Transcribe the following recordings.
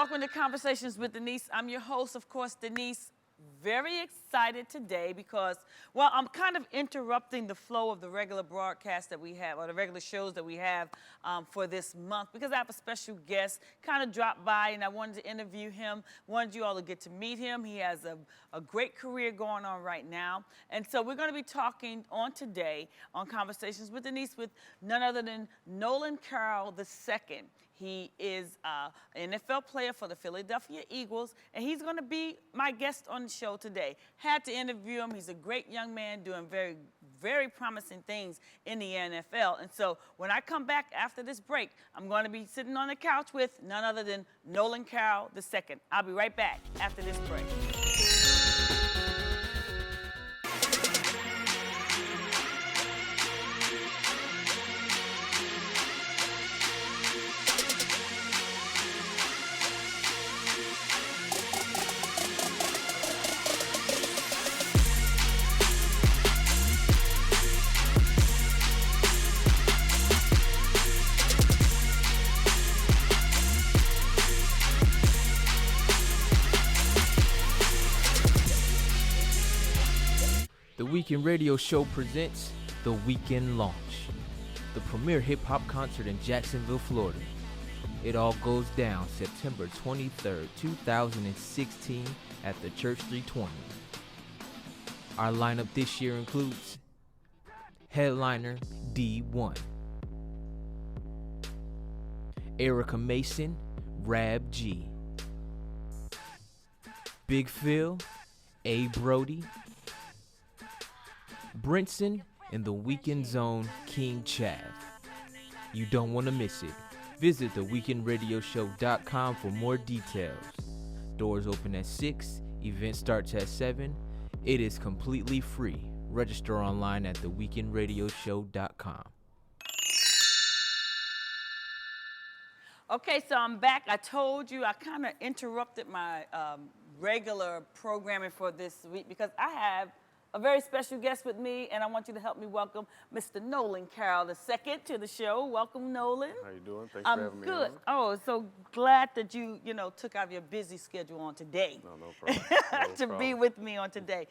Welcome to Conversations with Denise. I'm your host, of course, Denise. Very excited today because, well, I'm kind of interrupting the flow of the regular broadcast that we have, or the regular shows that we have for this month, because I have a special guest kind of dropped by and I wanted to interview him. Wanted you all to get to meet him. He has a great career going on right now. And so we're going to be talking on today on Conversations with Denise with none other than Nolan Carroll II. He is an NFL player for the Philadelphia Eagles, and he's going to be my guest on the show today. Had to interview him. He's a great young man doing very, very promising things in the NFL. And so when I come back after this break, I'm going to be sitting on the couch with none other than Nolan Carroll II. I'll be right back after this break. The Weekend Radio Show presents The Weekend Launch, the premier hip-hop concert in Jacksonville, Florida. It all goes down September 23rd, 2016 at the Church 320. Our lineup this year includes headliner D1, Erica Mason, Rab G, Big Phil, A. Brody, Brinson, and the Weekend Zone, King Chav. You don't want to miss it. Visit theweekendradioshow.com for more details. Doors open at 6, event starts at 7. It is completely free. Register online at theweekendradioshow.com. Okay, so I'm back. I told you I kind of interrupted my regular programming for this week because I have a very special guest with me, and I want you to help me welcome Mr. Nolan Carroll II to the show. Welcome, Nolan. How you doing? Thanks for having me good. on. Oh, so glad that you took out of your busy schedule on today. No problem. No to problem. be with me on today.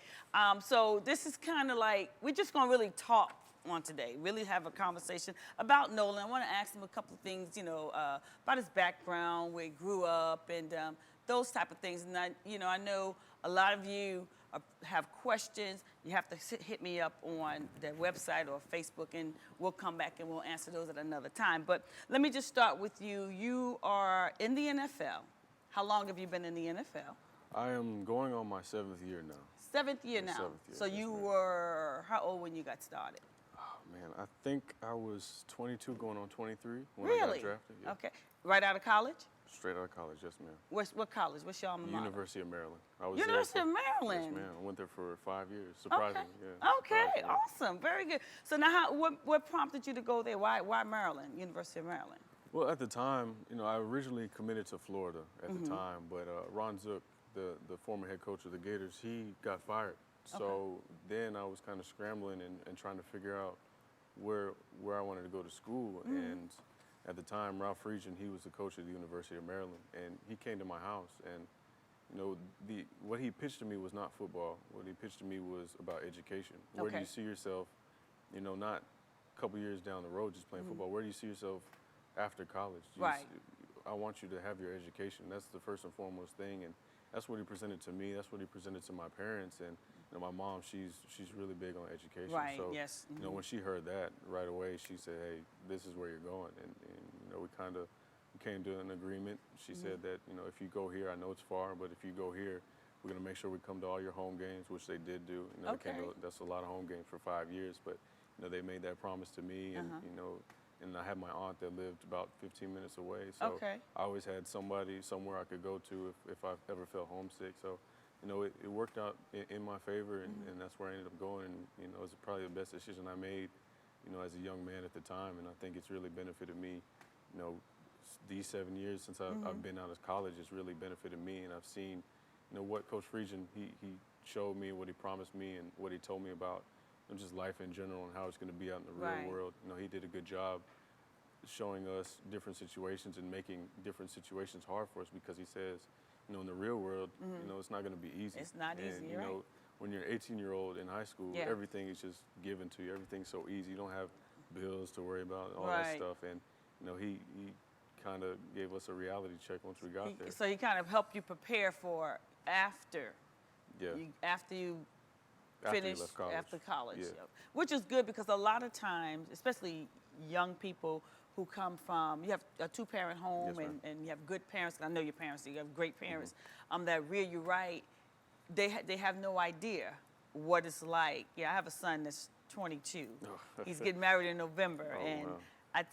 So this is kind of like, we're just gonna really talk on today, really have a conversation about Nolan. I wanna ask him a couple of things, about his background, where he grew up, and those type of things. And I know a lot of you have questions. You have to hit me up on the website or Facebook, and we'll come back and we'll answer those at another time. But let me just start with you. You are in the NFL. How long have you been in the NFL? I am going on my 7th year now. 7th year now. 7th year, So yes, you ma'am. were how old when you got started? Oh, man, I think I was 22 going on 23 when I Really? got drafted. Yeah. Okay. Right out of college? Straight out of college, yes, ma'am. What college? What's your alma mater? University of Maryland. I was University there of for, Maryland. Yes, ma'am. I went there for 5 years. Surprising, Okay. yeah. Okay, Surprising. awesome, very good. So now, what prompted you to go there? Why Maryland? University of Maryland. Well, at the time, I originally committed to Florida at the time, but Ron Zook, the former head coach of the Gators, he got fired. So then I was kind of scrambling and trying to figure out where I wanted to go to school. And at the time, Ralph Friedgen, he was the coach at the University of Maryland, and he came to my house, and what he pitched to me was not football. What he pitched to me was about education. Where do Okay. you see yourself, not a couple years down the road just playing football. Where do you see yourself after college? Right. I want you to have your education. That's the first and foremost thing, and that's what he presented to me. That's what he presented to my parents, and my mom. She's really big on education. Right. So, Yes. when she heard that right away, she said, "Hey, this is where you're going," and we kind of came to an agreement. She said that if you go here, I know it's far, but if you go here, we're gonna make sure we come to all your home games, which they did do. They came to, that's a lot of home games for 5 years, but they made that promise to me, and and I had my aunt that lived about 15 minutes away, so I always had somebody somewhere I could go to if I ever felt homesick. So it worked out in my favor, and that's where I ended up going. And it was probably the best decision I made, as a young man at the time. And I think it's really benefited me. These 7 years since I've been out of college, it's really benefited me. And I've seen, what Coach Friedgen he showed me, what he promised me, and what he told me about just life in general and how it's going to be out in the real world. He did a good job showing us different situations and making different situations hard for us because he says, you know, in the real world, you know, it's not going to be easy. It's not and, easy, you right? know, when you're an 18-year-old in high school, Yeah. everything is just given to you. Everything's so easy. You don't have bills to worry about, all that Right. stuff. And, you know, he kind of gave us a reality check once we got there. So he kind of helped you prepare for after Yeah. after you After he finish left college. after college. Yeah. Yeah. Which is good because a lot of times, especially young people who come from, you have a two-parent home Yes, ma'am. and you have good parents, and I know your parents, you have great parents, that rear you right, they have no idea what it's like. Yeah, I have a son that's 22. He's getting married in November, Oh, and wow.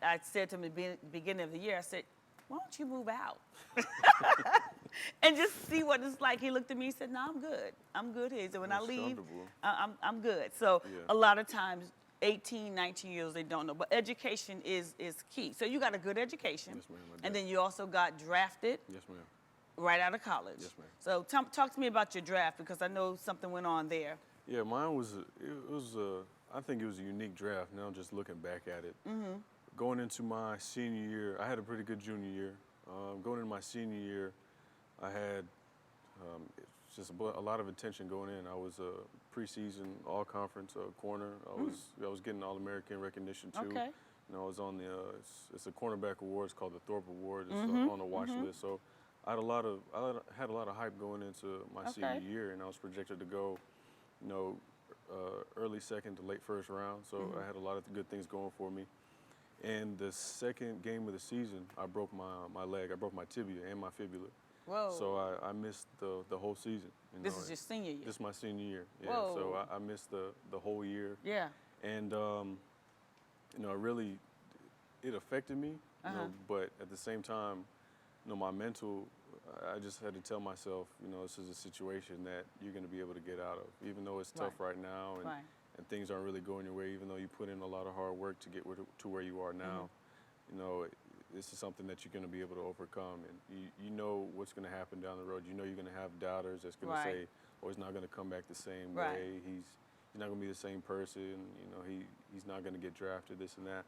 I said to him at the beginning of the year, I said, why don't you move out? And just see what it's like. He looked at me and said, no, I'm good. I'm good here. So when I That's leave, comfortable. I'm good. So Yeah. a lot of times, 18, 19 years, they don't know. But education is key. So you got a good education. Yes, ma'am, I And did. then you also got drafted Yes, ma'am. right out of college. Yes, ma'am. So talk to me about your draft because I know something went on there. Yeah, mine was, I think it was a unique draft. Now just looking back at it. Going into my senior year, I had a pretty good junior year. Going into my senior year, I had it's just a lot of attention going in. I was a preseason all-conference corner. I was getting All-American recognition too. Okay. You know, I was on the it's a cornerback award. It's called the Thorpe Award. It's on the watch list. So I had a lot of hype going into my Okay. senior year, and I was projected to go, you know, early second to late first round. So I had a lot of good things going for me. And the second game of the season, I broke my leg. I broke my tibia and my fibula. Whoa. So I missed the whole season. You This know, is your senior year. This is my senior year. Yeah. Whoa. So I missed the whole year. Yeah. And you know, it affected me. You know, but at the same time, you know, my mental, I just had to tell myself, you know, this is a situation that you're going to be able to get out of, even though it's tough right now and, Right. and things aren't really going your way, even though you put in a lot of hard work to get to where you are now. You know, this is something that you're going to be able to overcome, and you know what's going to happen down the road. You know you're going to have doubters that's going Right. to say, "Oh, he's not going to come back the same Right. way. He's not going to be the same person. You know, he's not going to get drafted. This and that."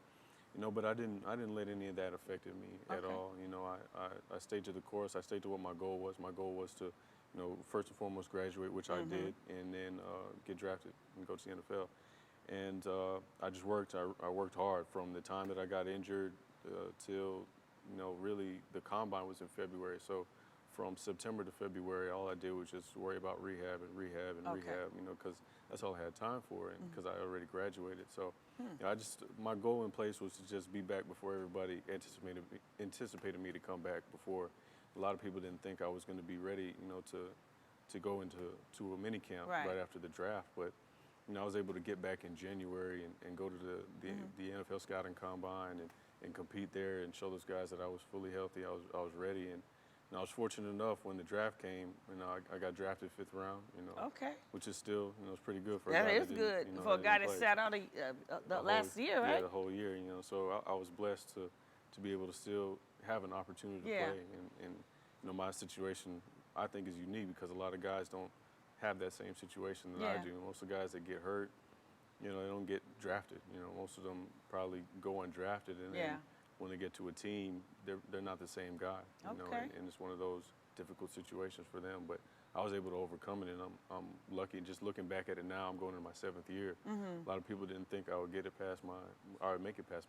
You know, but I didn't let any of that affect me at Okay. all. You know, I stayed to the course. I stayed to what my goal was. My goal was to, you know, first and foremost graduate, which I did, and then get drafted and go to the NFL. And I just worked. I worked hard from the time that I got injured till, you know, really the combine was in February. So from September to February, all I did was just worry about rehab and rehab and Okay. rehab, you know, because that's all I had time for, and because I already graduated. So you know, my goal in place was to just be back before everybody anticipated me to come back. Before a lot of people didn't think I was going to be ready, you know, to go into a mini camp Right. after the draft. But you know, I was able to get back in January and go to the NFL scouting combine and compete there and show those guys that I was fully healthy. I was ready, and I was fortunate enough when the draft came. You know, I got drafted 5th round. You know, Okay. which is still, you know, it's pretty good for a That guy is didn't, good you know, for a guy didn't that play. sat out the whole- last year, Yeah, right? the whole year. You know, so I was blessed to be able to still have an opportunity to Yeah. play. And you know, my situation I think is unique because a lot of guys don't have that same situation that I Yeah. do. Most of the guys that get hurt, you know, they don't get drafted. You know, most of them probably go undrafted, and Yeah. then when they get to a team, they're not the same guy. You know, Okay. and it's one of those difficult situations for them. But I was able to overcome it, and I'm lucky. Just looking back at it now, I'm going into my 7th year. A lot of people didn't think I would make it past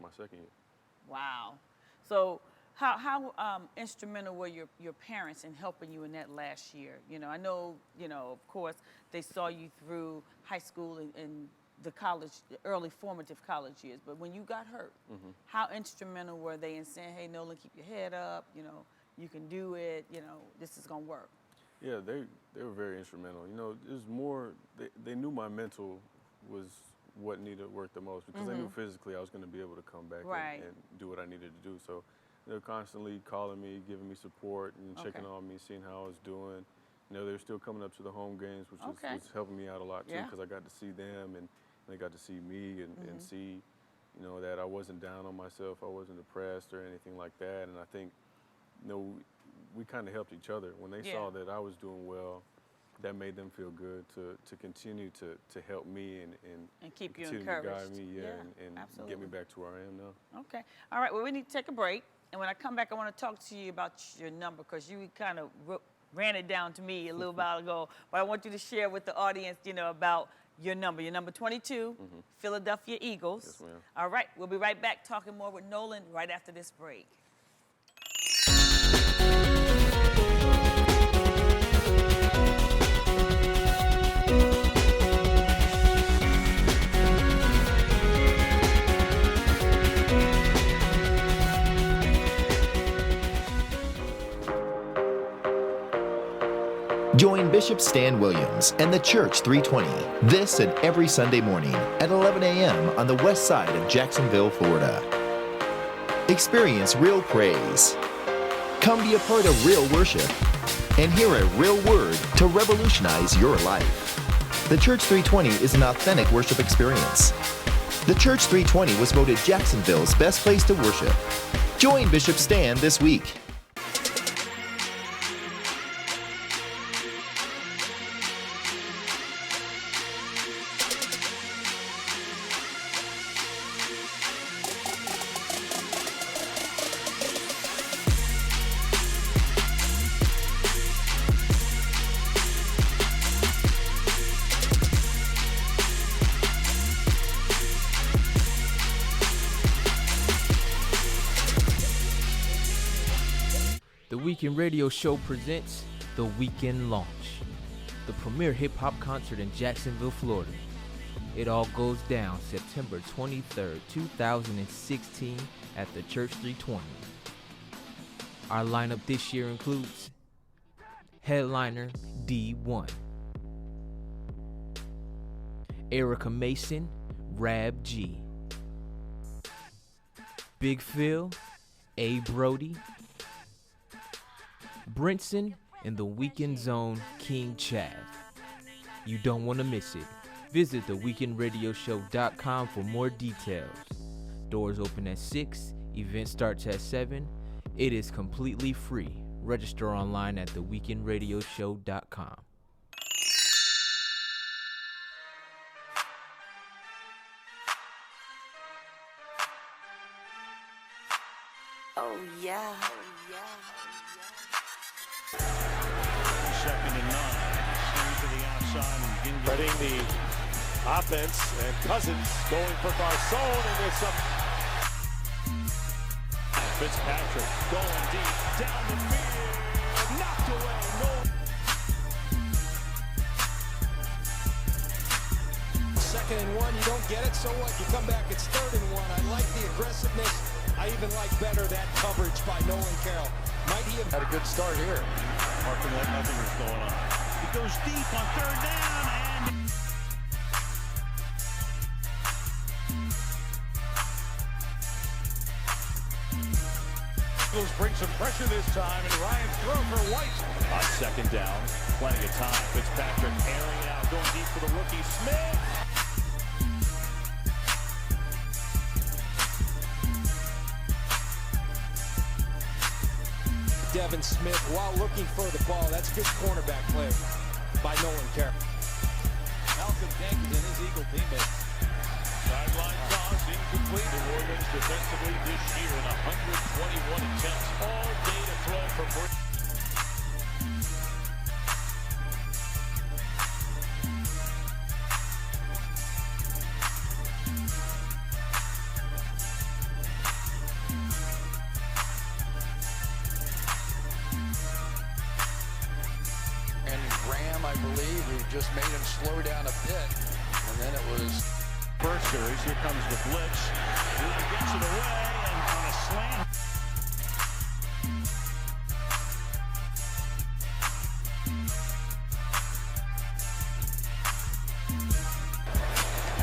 my 2nd year. Wow. So how instrumental were your parents in helping you in that last year? You know, I know, you know, of course, they saw you through high school and the college, the early formative college years, but when you got hurt, how instrumental were they in saying, hey, Nolan, keep your head up, you know, you can do it, you know, this is gonna work? Yeah, they were very instrumental. You know, it was more, they knew my mental was what needed work the most because they knew physically I was going to be able to come back Right. and do what I needed to do. So they were constantly calling me, giving me support and checking Okay. on me, seeing how I was doing. You know, they were still coming up to the home games, which Okay. was helping me out a lot too Yeah. because I got to see them and they got to see me and see, you know, that I wasn't down on myself, I wasn't depressed or anything like that. And I think, you know, we kind of helped each other when they saw Yeah. that I was doing well. that made them feel good to continue to help me And keep you continue to encouraged. guide me, and absolutely. get me back to where I am now. Okay. All right. Well, we need to take a break. And when I come back, I want to talk to you about your number because you kind of ran it down to me a little while ago. But I want you to share with the audience, about your number 22, Philadelphia Eagles. Yes, ma'am. All right. We'll be right back talking more with Nolan right after this break. Join Bishop Stan Williams and the Church 320 this and every Sunday morning at 11 a.m. on the west side of Jacksonville, Florida. Experience real praise. Come be a part of real worship and hear a real word to revolutionize your life. The Church 320 is an authentic worship experience. The Church 320 was voted Jacksonville's best place to worship. Join Bishop Stan this week. The Weekend Radio Show presents The Weekend Launch, the premier hip-hop concert in Jacksonville, Florida. It all goes down September 23rd, 2016 at the Church 320. Our lineup this year includes headliner D1, Erica Mason, Rab G, Big Phil, A. Brody, Brinson, and the Weekend Zone, King Chav. You don't want to miss it. Visit theweekendradioshow.com for more details. Doors open at 6, event starts at 7. It is completely free. Register online at theweekendradioshow.com. Oh, yeah. Second and 9. Swing to the outside and spreading the offense, and Cousins going for Garcon, and there's some. Fitzpatrick going deep down the field, knocked away. Second and 1, you don't get it, so what? You come back, it's third and 1. I like the aggressiveness. I even like better that coverage by Nolan Carroll. Might he have had a good start here? Marking like nothing was going on. He goes deep on third down, and Eagles bring some pressure this time, and Ryan's throw for White. On second down, plenty of time. Fitzpatrick airing it out, going deep for the rookie Smith. Devin Smith, while looking for the ball, that's good cornerback play by Nolan Carroll. Malcolm Jenkins and his Eagle teammates. Sideline toss, incomplete. New Orleans defensively this year in 121 attempts. All day to throw for Brady. Ram, I believe, who just made him slow down a bit. And then it was First series, here comes the blitz. He gets it away, and on a slant.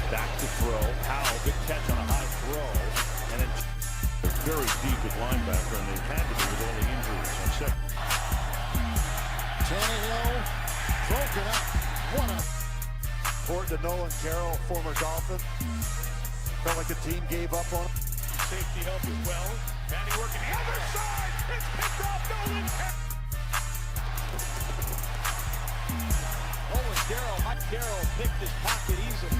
Back to throw. Powell, good catch on a high throw. And then very deep at linebacker, and they've had to be with all the injuries on second. Tannehill broken up. What a Important to Nolan Carroll, former Dolphin. Felt like the team gave up on him. Safety help as well. Manny working the other side. It's picked off Nolan Carroll. picked his pocket easily.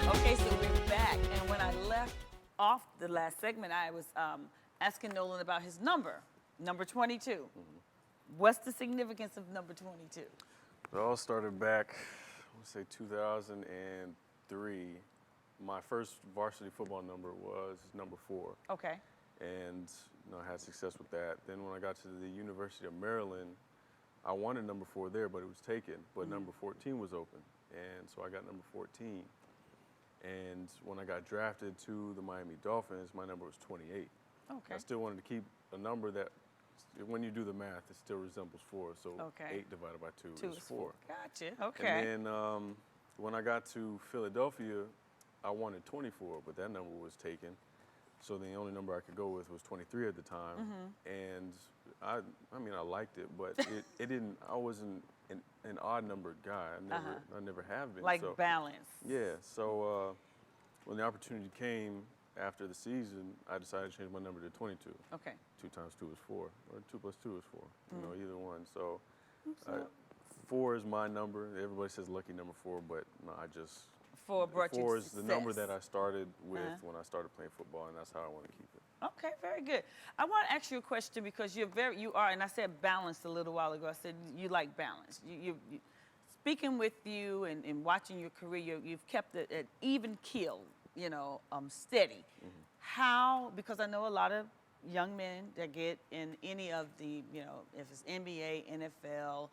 Okay, so we're back, and when I left off the last segment, I was asking Nolan about his number 22. What's the significance of number 22? It all started back, I want to say 2003. My first varsity football number was number 4. Okay. And I had success with that. Then when I got to the University of Maryland, I wanted number 4 there, but it was taken. But number 14 was open, and so I got number 14. And when I got drafted to the Miami Dolphins, my number was 28. Okay. I still wanted to keep a number that, when you do the math, it still resembles 4. So Okay. 8 divided by 2 is 4. Gotcha. Okay. And then when I got to Philadelphia, I wanted 24, but that number was taken. So the only number I could go with was 23 at the time. And I mean, I liked it, but it didn't, I wasn't an odd numbered guy. I never have been. Like so, balance. yeah, so when the opportunity came after the season, I decided to change my number to 22. Okay. 2 times 2 is 4, or 2 plus 2 is 4. You know, either one. So 4 is my number. Everybody says lucky number 4, but no, I just 4 brought you 4 is the number success. that I started with when I started playing football, and that's how I want to keep it. Okay, very good. I want to ask you a question because you are, and I said balanced a little while ago. I said you like balance. You speaking with you and watching your career, you've kept it an even keel, steady. How? Because I know a lot of young men that get in any of the, if it's NBA, NFL,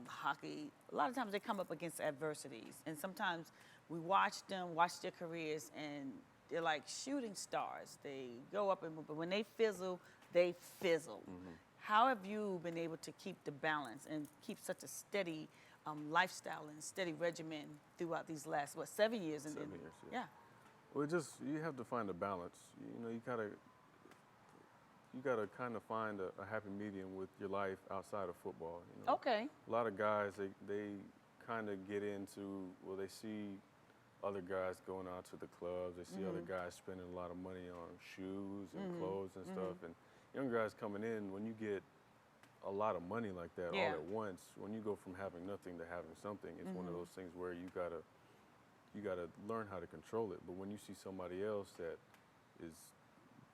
hockey, a lot of times they come up against adversities, and sometimes we watch their careers, and they're like shooting stars. They go up, but when they fizzle, they fizzle. How have you been able to keep the balance and keep such a steady lifestyle and steady regimen throughout these last, 7 years? 7 years, yeah. Well, you have to find a balance. You gotta kind of find a happy medium with your life outside of football. Okay. A lot of guys, they kind of get into, they see other guys going out to the clubs. They see other guys spending a lot of money on shoes and clothes and stuff. And young guys coming in, when you get a lot of money like that all at once, when you go from having nothing to having something, it's one of those things where you gotta learn how to control it. But when you see somebody else that is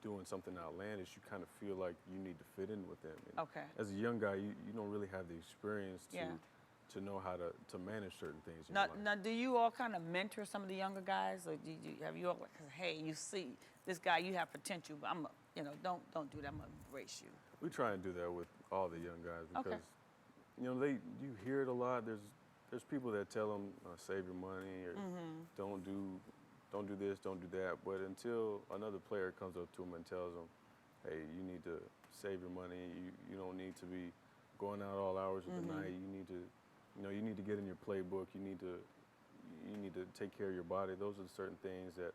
doing something outlandish, you kind of feel like you need to fit in with them. And Okay. as a young guy, you don't really have the experience to know how to manage certain things in your life. Now, do you all kind of mentor some of the younger guys, or have you all like, hey, you see this guy, you have potential, but don't do that. I'm gonna embrace you. We try and do that with all the young guys because you hear it a lot. There's people that tell them save your money or don't do this, don't do that. But until another player comes up to them and tells them, hey, you need to save your money. You don't need to be going out all hours of the night. You need to get in your playbook. You need to take care of your body. Those are certain things that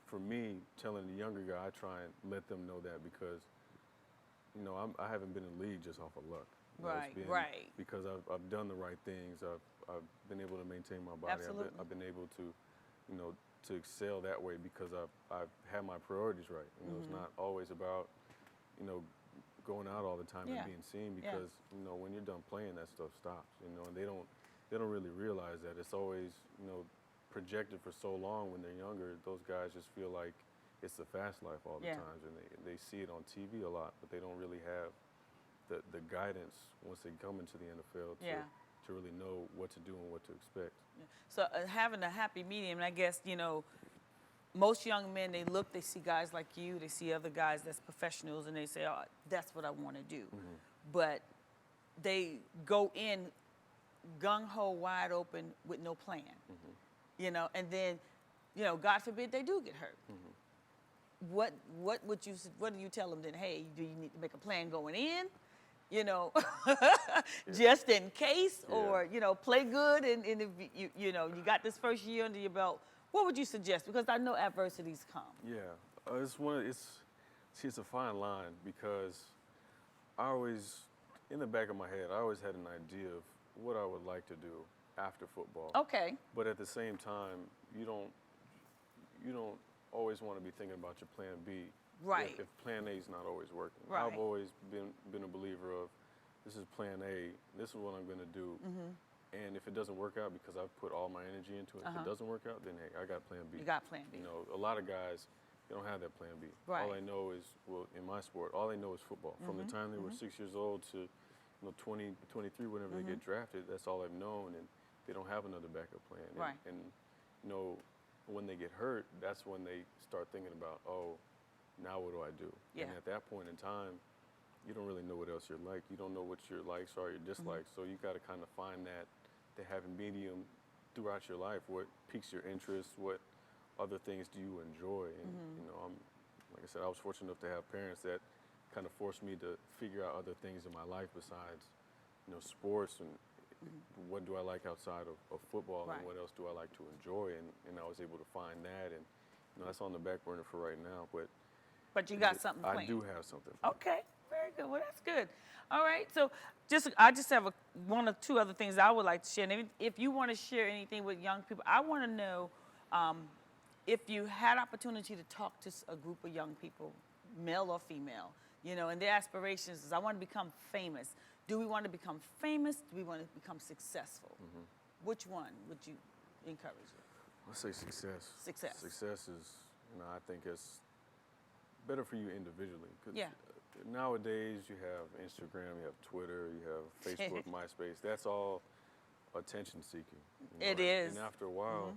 for me, telling the younger guy, I try and let them know that because, I haven't been in the league just off of luck. Right, it's been right. Because I've done the right things. I've been able to maintain my body. Absolutely. I've been able to, to excel that way because I've had my priorities right. It's not always about, going out all the time and being seen because, when you're done playing, that stuff stops, and they don't really realize that. It's always, projected for so long when they're younger. Those guys just feel like it's the fast life all the times, and they see it on TV a lot, but they don't really have the guidance once they come into the NFL to really know what to do and what to expect. So having a happy medium, and I guess, most young men, they see guys like you, they see other guys that's professionals, and they say, oh, that's what I want to do. But they go in gung-ho, wide open with no plan, and then, God forbid they do get hurt. What do you tell them then? Hey, do you need to make a plan going in? Just in case, or play good, and if you got this first year under your belt. What would you suggest? Because I know adversities come. Yeah, it's a fine line because in the back of my head, I always had an idea of what I would like to do after football. Okay. But at the same time, you don't always want to be thinking about your plan B Right. If plan A is not always working. Right. I've always been a believer of, this is plan A, this is what I'm going to do. And if it doesn't work out, because I've put all my energy into it, if it doesn't work out, then hey, I got plan B. You got plan B. You know, a lot of guys, they don't have that plan B. Right. All they know is, well, in my sport, all they know is football. From the time they were 6 years old to 20, 23, whenever they get drafted, that's all they've known, and they don't have another backup plan. Right. And you know, when they get hurt, that's when they start thinking about, oh, now what do I do? Yeah. And at that point in time, you don't really know what else you're like. You don't know what your likes are, your dislikes. So you got to kind of find that happy medium throughout your life. What piques your interest? What other things do you enjoy? And you know, like I said, I was fortunate enough to have parents that kind of forced me to figure out other things in my life besides, you know, sports and what do I like outside of football, Right. and what else do I like to enjoy? And I was able to find that, and you know, that's on the back burner for right now. But you got something planned. I do have something. Okay, very good. Well, that's good. All right, so I just have one or two other things I would like to share. And if you want to share anything with young people, I want to know if you had opportunity to talk to a group of young people, male or female, you know, and their aspirations is, I want to become famous. Do we want to become famous? Do we want to become successful? Which one would you encourage? Let's say success. Success. Success is, you know, I think it's better for you individually. 'Cause Yeah. Nowadays, you have Instagram, you have Twitter, you have Facebook, MySpace. That's all attention seeking. You know? It is. And after a while,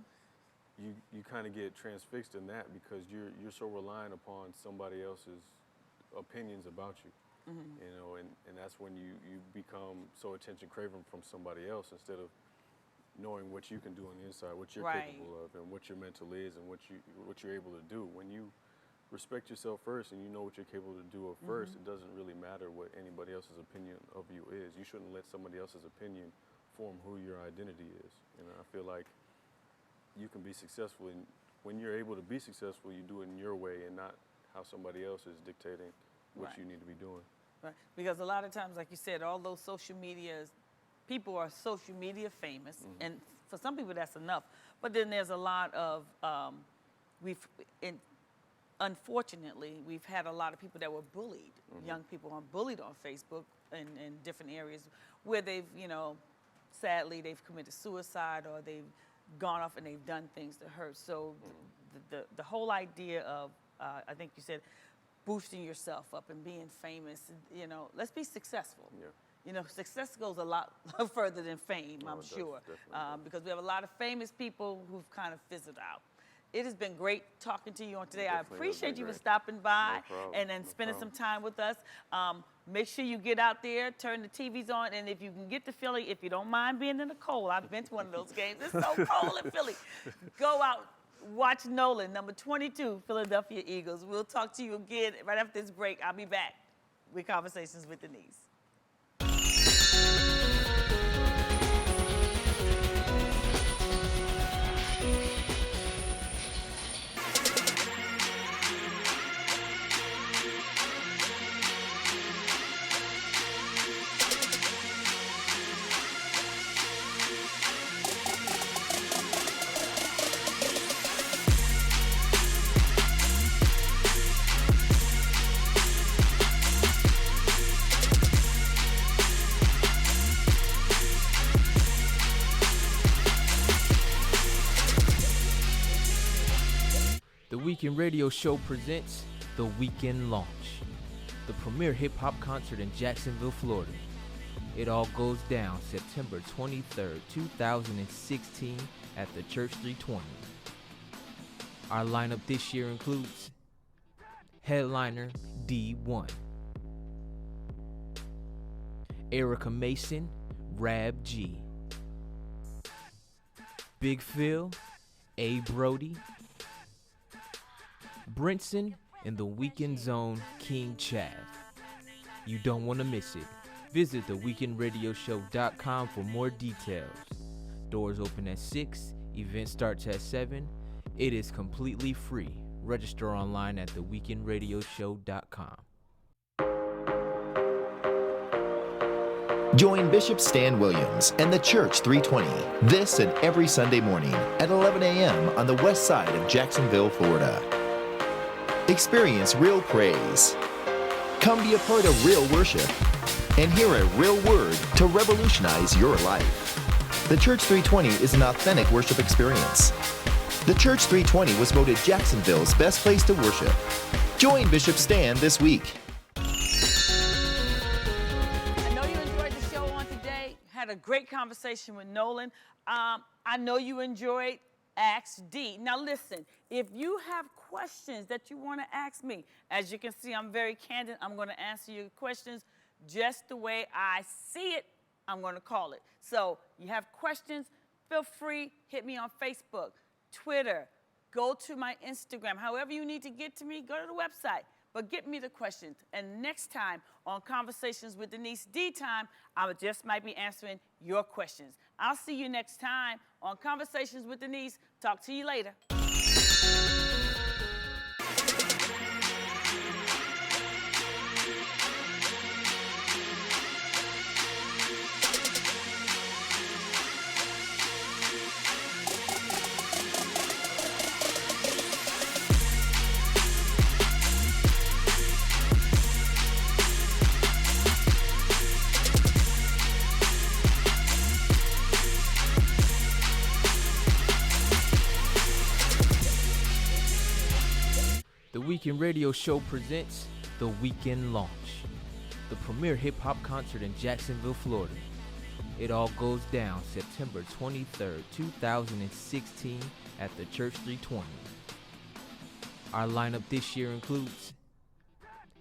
you kind of get transfixed in that because you're so reliant upon somebody else's opinions about you. You know, and that's when you become so attention craving from somebody else instead of knowing what you can do on the inside, what you're Right. capable of, and what your mental is, and what you're able to do. When you respect yourself first and you know what you're capable to do first, it doesn't really matter what anybody else's opinion of you is. You shouldn't let somebody else's opinion form who your identity is. And I feel like you can be successful, and when you're able to be successful, you do it in your way and not how somebody else is dictating what Right. you need to be doing. Right. Because a lot of times, like you said, all those social medias, people are social media famous, and for some people that's enough. But then there's a lot of, unfortunately, we've had a lot of people that were bullied. Young people are bullied on Facebook and in different areas where they've, you know, sadly they've committed suicide or they've gone off and they've done things to hurt. So the whole idea of, I think you said, boosting yourself up and being famous, you know, let's be successful. Yeah. You know, success goes a lot further than fame, No, I'm it does, sure, definitely does. because we have a lot of famous people who've kind of fizzled out. It has been great talking to you on today. I Definitely has appreciate been you for great. stopping by No problem, and then no spending problem. some time with us. Make sure you get out there, turn the TVs on, and if you can get to Philly, if you don't mind being in the cold, I've been to one of those games. It's so cold in Philly. Go out, watch Nolan, number 22, Philadelphia Eagles. We'll talk to you again right after this break. I'll be back with Conversations with Denise. The Weekend Radio Show presents The Weekend Launch, the premier hip-hop concert in Jacksonville, Florida. It all goes down September 23rd, 2016 at the Church 320. Our lineup this year includes headliner D1, Erica Mason, Rab G, Big Phil, A. Brody, Brinson, and the Weekend Zone, King Chav. You don't want to miss it. Visit theweekendradioshow.com for more details. Doors open at 6, event starts at 7. It is completely free. Register online at theweekendradioshow.com. Join Bishop Stan Williams and the Church 320 this and every Sunday morning at 11 a.m. on the west side of Jacksonville, Florida. Experience real praise. Come be a part of real worship and hear a real word to revolutionize your life. The Church 320 is an authentic worship experience. The Church 320 was voted Jacksonville's best place to worship. Join Bishop Stan this week. I know you enjoyed the show on today. Had a great conversation with Nolan. I know you enjoyed Ask D. Now listen, if you have questions that you want to ask me, as you can see, I'm very candid. I'm going to answer your questions just the way I see it. I'm going to call it. So you have questions, feel free, hit me on Facebook, Twitter, go to my Instagram. However you need to get to me, go to the website. But get me the questions. And next time on Conversations with Denise D time, I just might be answering your questions. I'll see you next time on Conversations with Denise. Talk to you later. The Weekend Radio Show presents The Weekend Launch, the premier hip-hop concert in Jacksonville, Florida. It all goes down September 23rd, 2016 at the Church 320. Our lineup this year includes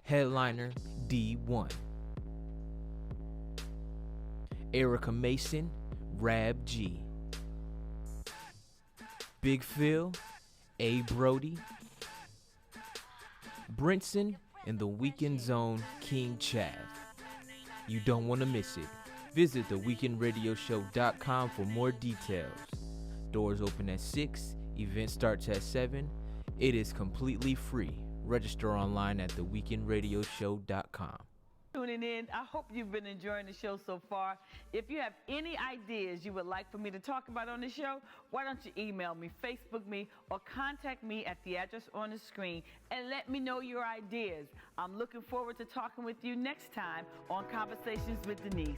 headliner D1, Erica Mason, Rab G, Big Phil, A. Brody, Brinson, and the Weekend Zone, King Chav. You don't want to miss it. Visit theweekendradioshow.com for more details. Doors open at 6, event starts at 7. It is completely free. Register online at theweekendradioshow.com. Tuning in. I hope you've been enjoying the show so far. If you have any ideas you would like for me to talk about on the show, why don't you email me, Facebook me, or contact me at the address on the screen and let me know your ideas. I'm looking forward to talking with you next time on Conversations with Denise.